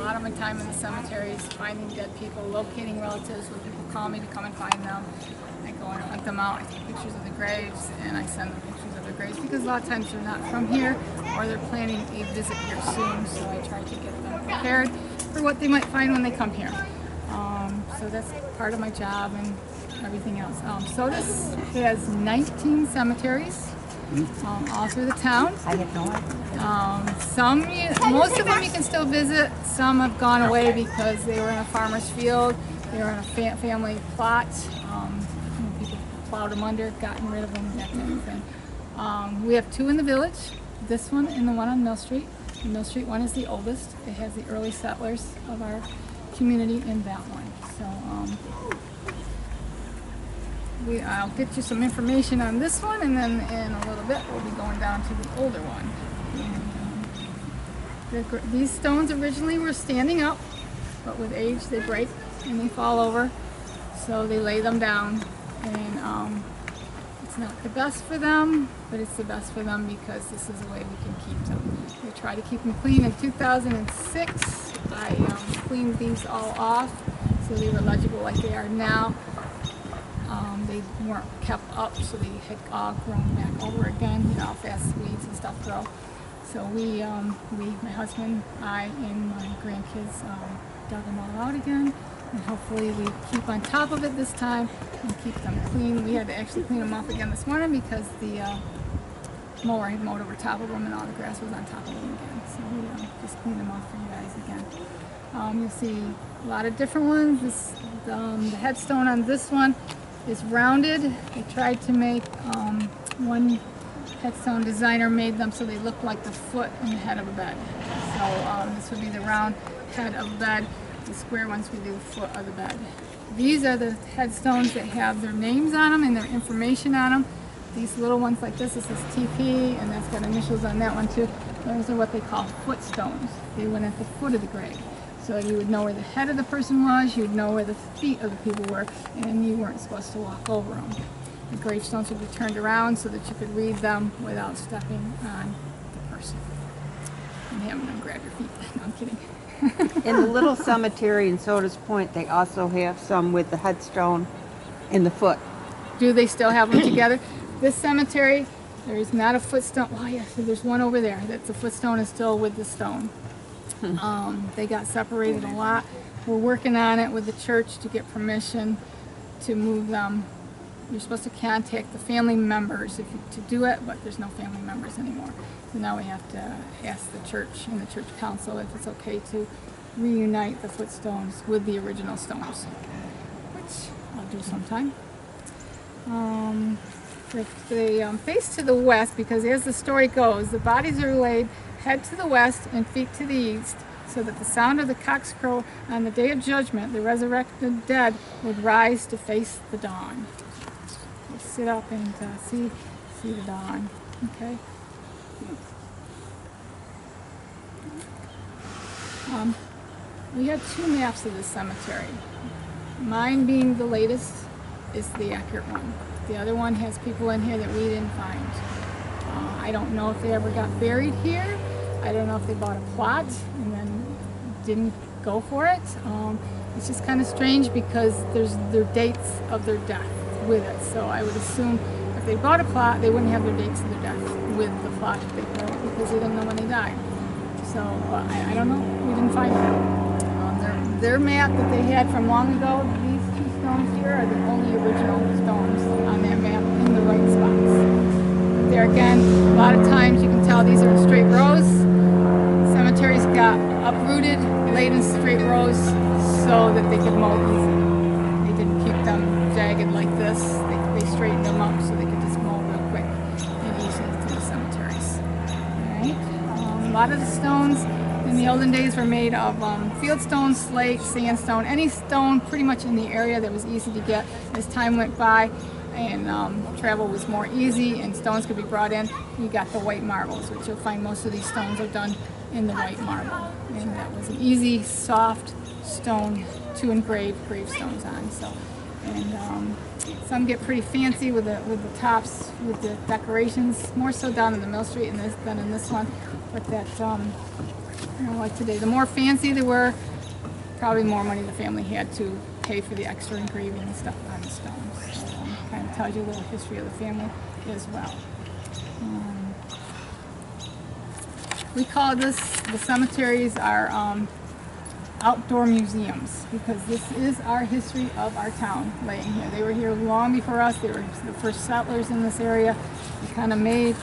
lot of my time in the cemeteries, finding dead people, locating relatives when people call me to come and find them. I go and hunt them out, I take pictures of the graves, and I send them pictures of their graves because a lot of times they're not from here or they're planning a visit here soon, so I try to get them prepared for what they might find when they come here. So that's part of my job and everything else. Sodus has 19 cemeteries all through the town. I have no idea. Most of them you can still visit. Some have gone away because they were in a farmer's field, they were in a family plot. People plowed them under, gotten rid of them, that kind of thing. We have 2 in the village, this one and the one on Mill Street. The Mill Street one is the oldest. It has the early settlers of our community in that one. So I'll get you some information on this one, and then in a little bit we'll be going down to the older one. And, these stones originally were standing up, but with age they break and they fall over, so they lay them down. And it's not the best for them, but it's the best for them because this is the way we can keep them. We try to keep them clean. In 2006 I cleaned these all off so they were legible like they are now. They weren't kept up, so they had all grown back over again. You know how fast weeds and stuff grow. So we, my husband, I, and my grandkids dug them all out again, and hopefully we keep on top of it this time and keep them clean. We had to actually clean them off again this morning because the mower had mowed over top of them and all the grass was on top of them again. So we just cleaned them off for you guys again. You'll see a lot of different ones. The headstone on this one is rounded. They tried to make, one headstone designer made them so they look like the foot and the head of a bed. So this would be the round head of a bed. The square ones would be the foot of the bed. These are the headstones that have their names on them and their information on them. These little ones like this is TP, and that's got initials on that one too. Those are what they call footstones. They went at the foot of the grave. So you would know where the head of the person was, you would know where the feet of the people were, and you weren't supposed to walk over them. The gravestones would be turned around so that you could read them without stepping on the person and having them grab your feet. No, I'm kidding. In the little cemetery in Sodus Point, they also have some with the headstone in the foot. Do they still have them together? This cemetery, there is not a footstone. Oh yes, there's one over there. That's the footstone is still with the stone. They got separated a lot. We're working on it with the church to get permission to move them. You're supposed to contact the family members to do it, but there's no family members anymore. So now we have to ask the church and the church council if it's okay to reunite the footstones with the original stones, which I'll do sometime. They face to the west, because as the story goes, the bodies are laid head to the west and feet to the east, so that the sound of the cock's crow on the day of judgment, the resurrected dead would rise to face the dawn. We'll sit up and see the dawn. Okay. We have 2 maps of the cemetery. Mine being the latest is the accurate one. The other one has people in here that we didn't find. I don't know if they ever got buried here. I don't know if they bought a plot and then didn't go for it. It's just kind of strange because there's their dates of their death with it. So I would assume if they bought a plot, they wouldn't have their dates of their death with the plot that they bought because they didn't know when they died. So I don't know. We didn't find it. Their map that they had from long ago, these 2 stones here are the only original stones on that map in the right spots. There again, a lot of times you can tell these are straight rows. Cemeteries got uprooted, laid in straight rows so that they could mow easy. They didn't keep them jagged like this. They straightened them up so they could just mow real quick and easy to the cemeteries. Alright. A lot of the stones in the olden days were made of fieldstone, slate, sandstone, any stone pretty much in the area that was easy to get. As time went by and travel was more easy and stones could be brought in, you got the white marbles, which you'll find most of these stones are done in the white marble. And that was an easy, soft stone to engrave gravestones on. So, and some get pretty fancy with the tops, with the decorations, more so down in the Mill Street than in this one. But that You know, like today, the more fancy they were, probably more money the family had to pay for the extra engraving and stuff on the stones. So kind of tells you a little history of the family as well. We call the cemeteries our outdoor museums, because this is our history of our town laying here. They were here long before us. They were the first settlers in this area. They kind of made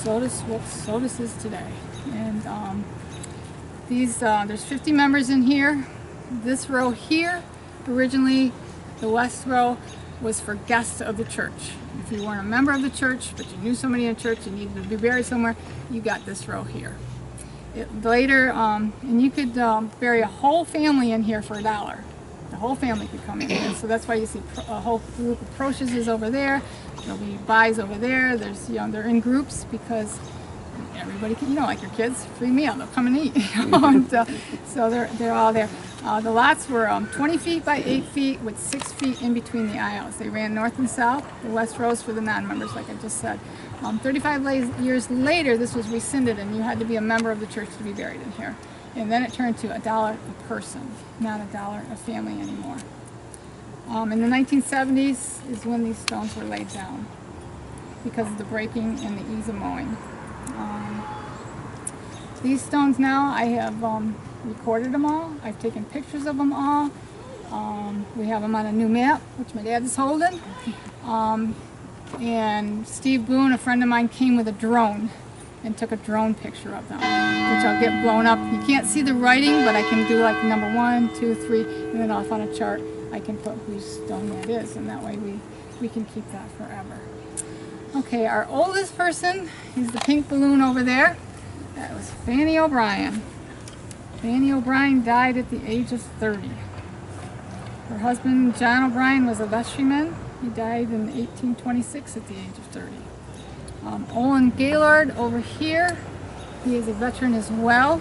Sodus what Sodus is today. And there's 50 members in here. This row here, originally the west row, was for guests of the church. If you weren't a member of the church, but you knew somebody in the church and needed to be buried somewhere, you got this row here. Later, and you could bury a whole family in here for $1. The whole family could come in here. So that's why you see a whole group of approaches is over there. There'll be buys over there. There's, you know, they're in groups because everybody can, you know, like your kids, free meal, they'll come and eat. And, so they're all there. The lots were 20 feet by 8 feet with 6 feet in between the aisles. They ran north and south. The west rows for the non-members, like I just said. 35 years later, this was rescinded, and you had to be a member of the church to be buried in here. And then it turned to $1 a person, not $1 a family anymore. In the 1970s is when these stones were laid down because of the breaking and the ease of mowing. These stones now, I have recorded them all. I've taken pictures of them all. We have them on a new map, which my dad is holding. And Steve Boone, a friend of mine, came with a drone and took a drone picture of them, which I'll get blown up. You can't see the writing, but I can do like number 1, 2, 3, and then off on a chart I can put whose stone that is, and that way we can keep that forever. Okay, our oldest person is the pink balloon over there. That was Fanny O'Brien. Fanny O'Brien died at the age of 30. Her husband, John O'Brien, was a vestryman. He died in 1826 at the age of 30. Olin Gaylord over here, he is a veteran as well.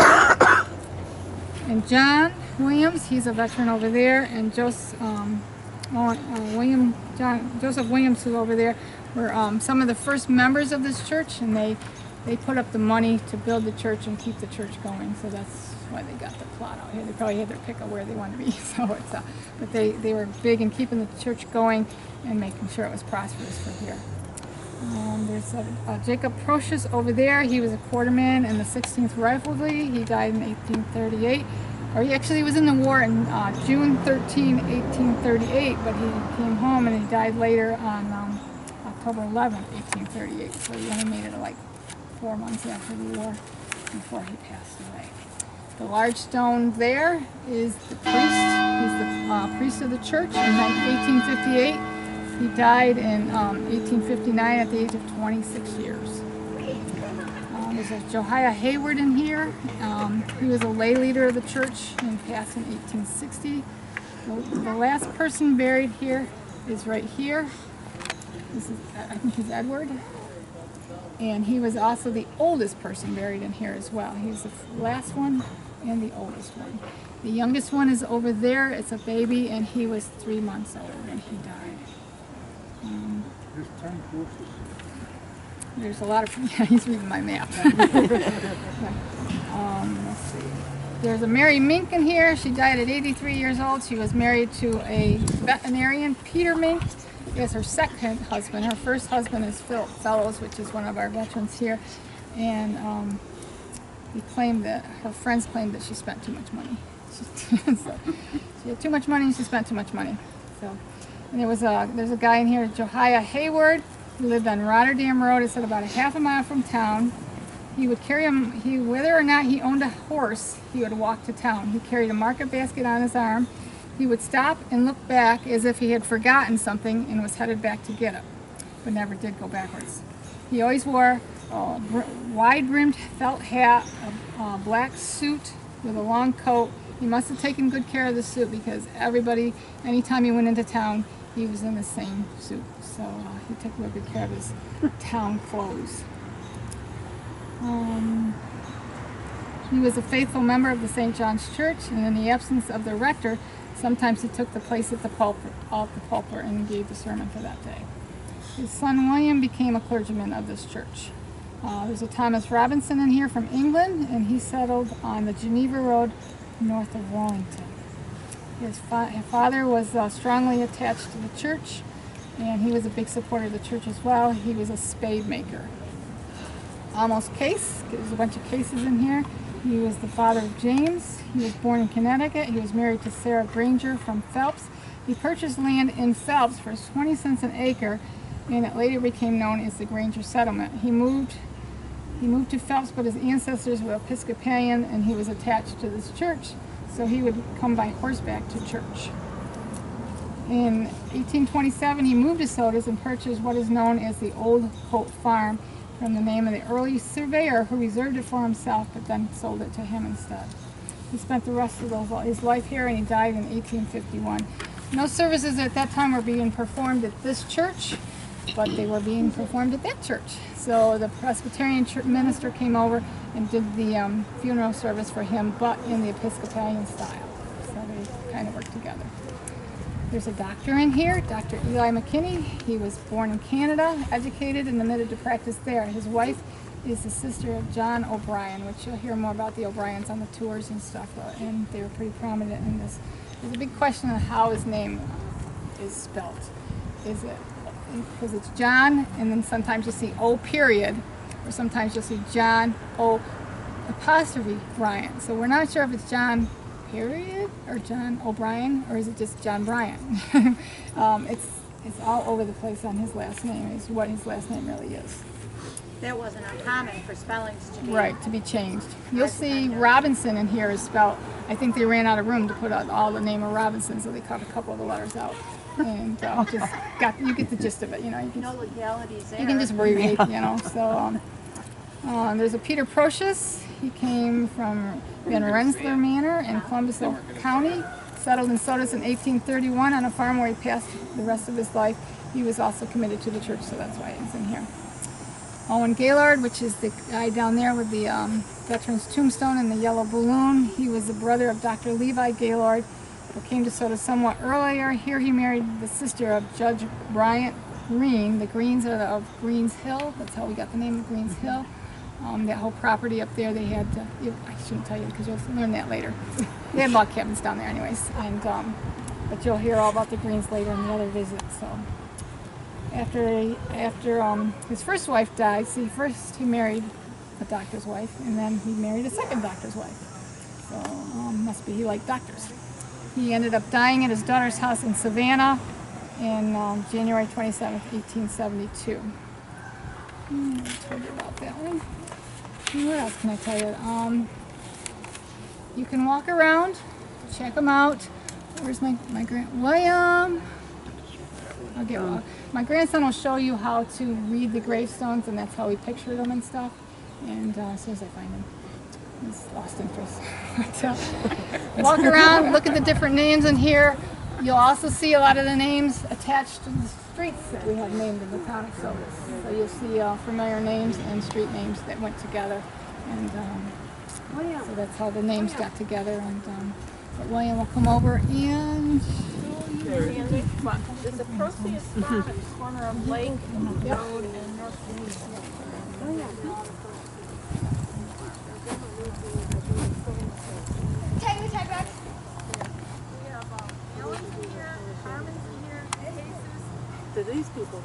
And John Williams, he's a veteran over there. And Joseph Williams, who's over there, were some of the first members of this church, and they put up the money to build the church and keep the church going. So that's why they got the plot out here. They probably had their pick of where they wanted to be. So it's, but they were big in keeping the church going and making sure it was prosperous for here. There's Jacob Procius over there. He was a quarterman in the 16th Riflery. He died in 1838. Or he actually was in the war in June 13, 1838, but he came home and he died later on October 11, 1838. So he only made it like 4 months after the war before he passed away. The large stone there is the priest. He's the priest of the church in 1858. He died in 1859 at the age of 26 years. There's a Josiah Hayward in here. He was a lay leader of the church and passed in 1860. The last person buried here is right here. This is, I think he's Edward. And he was also the oldest person buried in here as well. He's the last one and the oldest one. The youngest one is over there. It's a baby, and he was 3 months old when he died. There's a lot of, yeah, he's reading my map. Let's see. There's a Mary Mink in here. She died at 83 years old. She was married to a veterinarian, Peter Mink. He was her second husband. Her first husband is Philip Fellows, which is one of our veterans here. And he claimed that, her friends claimed that she spent too much money. So, she had too much money and she spent too much money. So, and there's a guy in here, Josiah Hayward. He lived on Rotterdam Road. It's at about a half a mile from town. He would carry him, whether or not he owned a horse, he would walk to town. He carried a market basket on his arm. He would stop and look back as if he had forgotten something and was headed back to get it, but never did go backwards. He always wore a wide-brimmed felt hat, a black suit with a long coat. He must have taken good care of the suit because everybody, anytime he went into town, he was in the same suit. So he took real good care of his town clothes. He was a faithful member of the St. John's Church, and in the absence of the rector, sometimes he took the place at the pulpit and gave the sermon for that day. His son William became a clergyman of this church. There's a Thomas Robinson in here from England, and he settled on the Geneva Road north of Wallington. His father was strongly attached to the church, and he was a big supporter of the church as well. He was a spade maker. Almost Case, there's a bunch of cases in here. He was the father of James. He was born in Connecticut. He was married to Sarah Granger from Phelps. He purchased land in Phelps for 20 cents an acre, and it later became known as the Granger Settlement. He moved to Phelps, but his ancestors were Episcopalian, and he was attached to this church, so he would come by horseback to church. In 1827, he moved to Sodus and purchased what is known as the Old Hope Farm from the name of the early surveyor who reserved it for himself, but then sold it to him instead. He spent the rest of his life here, and he died in 1851. No services at that time were being performed at this church, but they were being performed at that church. So the Presbyterian minister came over and did the funeral service for him, but in the Episcopalian style. So they kind of worked together. There's a doctor in here, Dr. Eli McKinney. He was born in Canada, educated, and admitted to practice there. His wife is the sister of John O'Brien, which you'll hear more about the O'Briens on the tours and stuff, and they were pretty prominent in this. There's a big question on how his name is spelled. Is it because it's John, and then sometimes you see O period, or sometimes you'll see John O apostrophe Bryan. So we're not sure if it's John period or John O'Brien, or is it just John Bryan? It's all over the place on his last name, is what his last name really is. That wasn't uncommon for spellings to be... Right, to be changed. You'll see Robinson in here is spelled, I think they ran out of room to put out all the name of Robinson, so they cut a couple of the letters out. And you get the gist of it, you know. No legalities there. You can just abbreviate, you know. So there's a Peter Procius. He came from Van Rensselaer Manor in Columbus County, settled in Sodus in 1831 on a farm where he passed the rest of his life. He was also committed to the church, so that's why he's in here. Owen Gaylord, which is the guy down there with the veteran's tombstone and the yellow balloon. He was the brother of Dr. Levi Gaylord, who came to Sodus somewhat earlier. Here he married the sister of Judge Bryant Green. The Greens are of Greens Hill. That's how we got the name of Greens Hill. That whole property up there, they had, I shouldn't tell you because you'll learn that later. They had log cabins down there anyways. And but you'll hear all about the Greens later in the other visit. So after his first wife died, see, first he married a doctor's wife, and then he married a second doctor's wife. So must be he liked doctors. He ended up dying at his daughter's house in Savannah in January 27th, 1872. I told you about that one. What else can I tell you? You can walk around, check them out. Where's my William? I'll get one. My grandson will show you how to read the gravestones, and that's how he pictured them and stuff. And as soon as I find him, he's lost interest. Walk around, look at the different names in here. You'll also see a lot of the names attached to the streets that we have named in the town of Sodus. So you'll see familiar names and street names that went together. And so that's how the names got together. And but William will come over and show you. There's a Procius spot at the corner of Lake Road and North East. Tag me, tag back. Do these people